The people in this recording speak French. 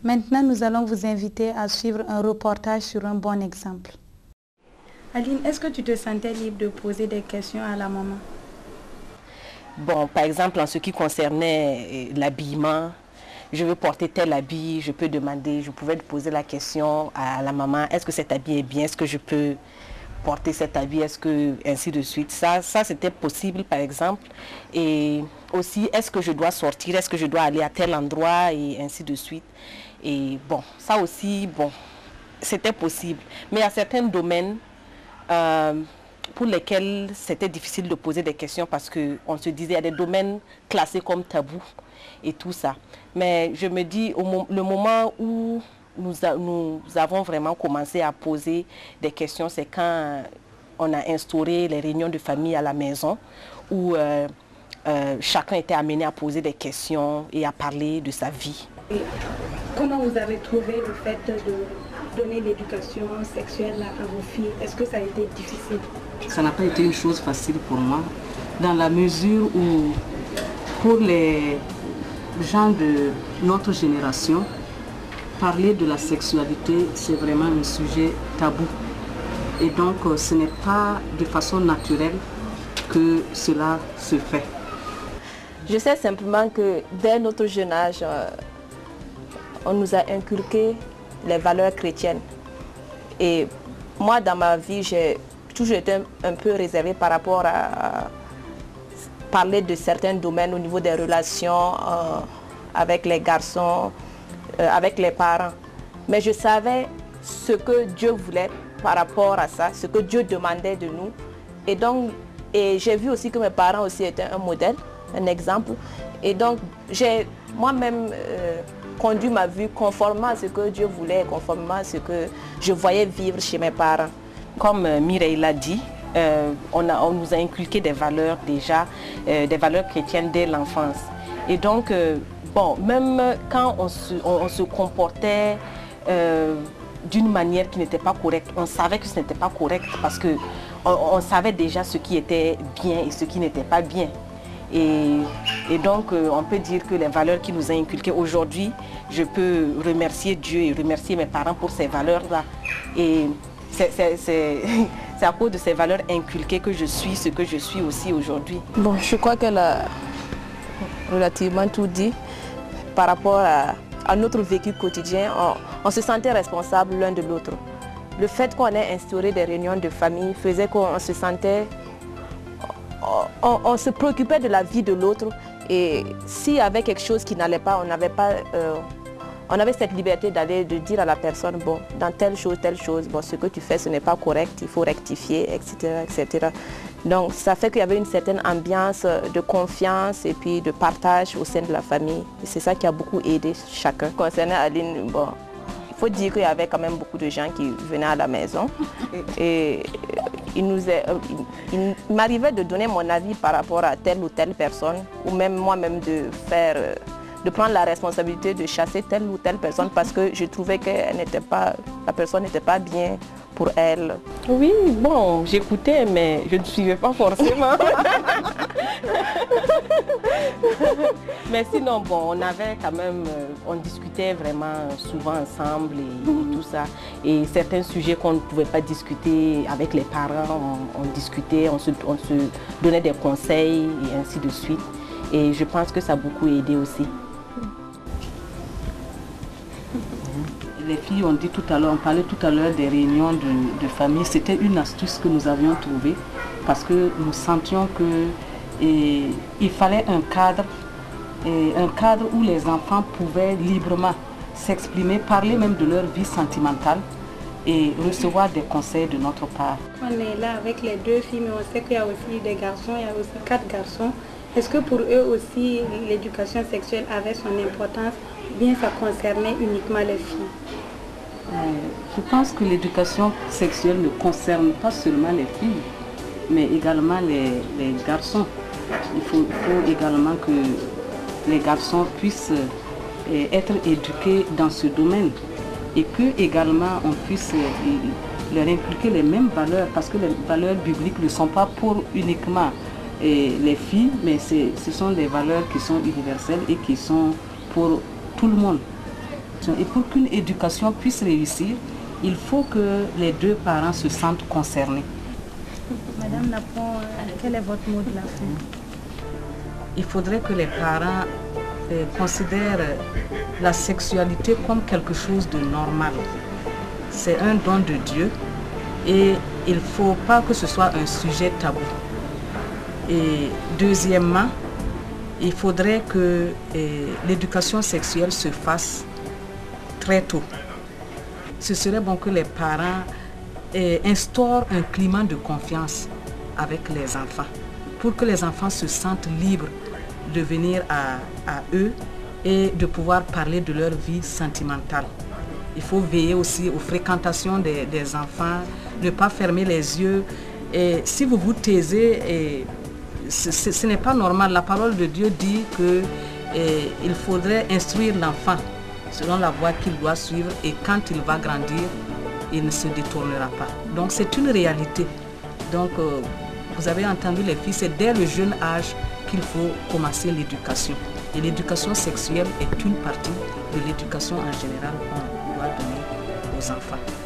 Maintenant, nous allons vous inviter à suivre un reportage sur un bon exemple. Aline, est-ce que tu te sentais libre de poser des questions à la maman? Bon, par exemple, en ce qui concernait l'habillement, je veux porter tel habit, je peux demander, je pouvais poser la question à la maman, est-ce que cet habit est bien, est-ce que je peux porter cet habit, est-ce que, ainsi de suite. Ça c'était possible, par exemple. Et aussi, est-ce que je dois sortir, est-ce que je dois aller à tel endroit, et ainsi de suite. Et bon, ça aussi, bon, c'était possible. Mais à certains domaines, pour lesquels c'était difficile de poser des questions parce qu'on se disait, il y a des domaines classés comme tabous et tout ça. Mais je me dis, le moment où nous avons vraiment commencé à poser des questions, c'est quand on a instauré les réunions de famille à la maison où chacun était amené à poser des questions et à parler de sa vie. Et comment vous avez trouvé le fait de donner l'éducation sexuelle à vos filles? Est-ce que ça a été difficile? Ça n'a pas été une chose facile pour moi, dans la mesure où pour les gens de notre génération, parler de la sexualité, c'est vraiment un sujet tabou. Et donc, ce n'est pas de façon naturelle que cela se fait. Je sais simplement que dès notre jeune âge, on nous a inculqué les valeurs chrétiennes. Et moi, dans ma vie, j'ai toujours été un peu réservée par rapport à parler de certains domaines au niveau des relations avec les garçons, avec les parents. Mais je savais ce que Dieu voulait par rapport à ça, ce que Dieu demandait de nous. Et donc, j'ai vu aussi que mes parents aussi étaient un modèle, un exemple. Et donc, j'ai moi-même conduit ma vie conformément à ce que Dieu voulait, conformément à ce que je voyais vivre chez mes parents. Comme Mireille l'a dit, on nous a inculqué des valeurs déjà, des valeurs chrétiennes dès l'enfance. Et donc, bon, même quand on se comportait d'une manière qui n'était pas correcte, on savait que ce n'était pas correct parce qu'on savait déjà ce qui était bien et ce qui n'était pas bien. Et donc, on peut dire que les valeurs qui nous ont inculquées aujourd'hui, je peux remercier Dieu et remercier mes parents pour ces valeurs-là. Et c'est à cause de ces valeurs inculquées que je suis ce que je suis aussi aujourd'hui. Bon, je crois qu'elle a relativement tout dit par rapport à notre vécu quotidien. On se sentait responsable l'un de l'autre. Le fait qu'on ait instauré des réunions de famille faisait qu'on se sentait... On se préoccupait de la vie de l'autre et s'il y avait quelque chose qui n'allait pas, on avait cette liberté d'aller de dire à la personne, bon, dans telle chose, bon, ce que tu fais, ce n'est pas correct, il faut rectifier, etc., etc. Donc, ça fait qu'il y avait une certaine ambiance de confiance et puis de partage au sein de la famille. Et c'est ça qui a beaucoup aidé chacun. Concernant Aline, bon, il faut dire qu'il y avait quand même beaucoup de gens qui venaient à la maison. Et il m'arrivait de donner mon avis par rapport à telle ou telle personne, ou même moi-même de prendre la responsabilité de chasser telle ou telle personne parce que je trouvais que la personne n'était pas bien pour elle. Oui, bon, j'écoutais, mais je ne suivais pas forcément. Mais sinon, bon, on avait quand même, on discutait vraiment souvent ensemble et tout ça. Et certains sujets qu'on ne pouvait pas discuter avec les parents, on discutait, on se donnait des conseils et ainsi de suite. Et je pense que ça a beaucoup aidé aussi. Les filles ont dit tout à l'heure, on parlait tout à l'heure des réunions de famille. C'était une astuce que nous avions trouvée parce que nous sentions qu'il fallait un cadre où les enfants pouvaient librement s'exprimer, parler même de leur vie sentimentale et recevoir des conseils de notre part. On est là avec les deux filles, mais on sait qu'il y a aussi des garçons, il y a aussi 4 garçons. Est-ce que pour eux aussi l'éducation sexuelle avait son importance ou bien ça concernait uniquement les filles? Je pense que l'éducation sexuelle ne concerne pas seulement les filles, mais également les garçons. Il faut également que les garçons puissent être éduqués dans ce domaine et que également on puisse leur inculquer les mêmes valeurs parce que les valeurs bibliques ne sont pas pour uniquement les filles, mais ce sont des valeurs qui sont universelles et qui sont pour tout le monde. Et pour qu'une éducation puisse réussir, il faut que les deux parents se sentent concernés. Madame Napon, quel est votre mot de la fin? Il faudrait que les parents considèrent la sexualité comme quelque chose de normal. C'est un don de Dieu et il ne faut pas que ce soit un sujet tabou. Et deuxièmement, il faudrait que l'éducation sexuelle se fasse très tôt. Ce serait bon que les parents instaurent un climat de confiance avec les enfants, pour que les enfants se sentent libres de venir à eux et de pouvoir parler de leur vie sentimentale. Il faut veiller aussi aux fréquentations des enfants, ne pas fermer les yeux. Et si vous vous taisez, ce n'est pas normal. La parole de Dieu dit qu'il faudrait instruire l'enfant selon la voie qu'il doit suivre et quand il va grandir, il ne se détournera pas. Donc c'est une réalité. Donc vous avez entendu les filles, c'est dès le jeune âge qu'il faut commencer l'éducation. Et l'éducation sexuelle est une partie de l'éducation en général qu'on doit donner aux enfants.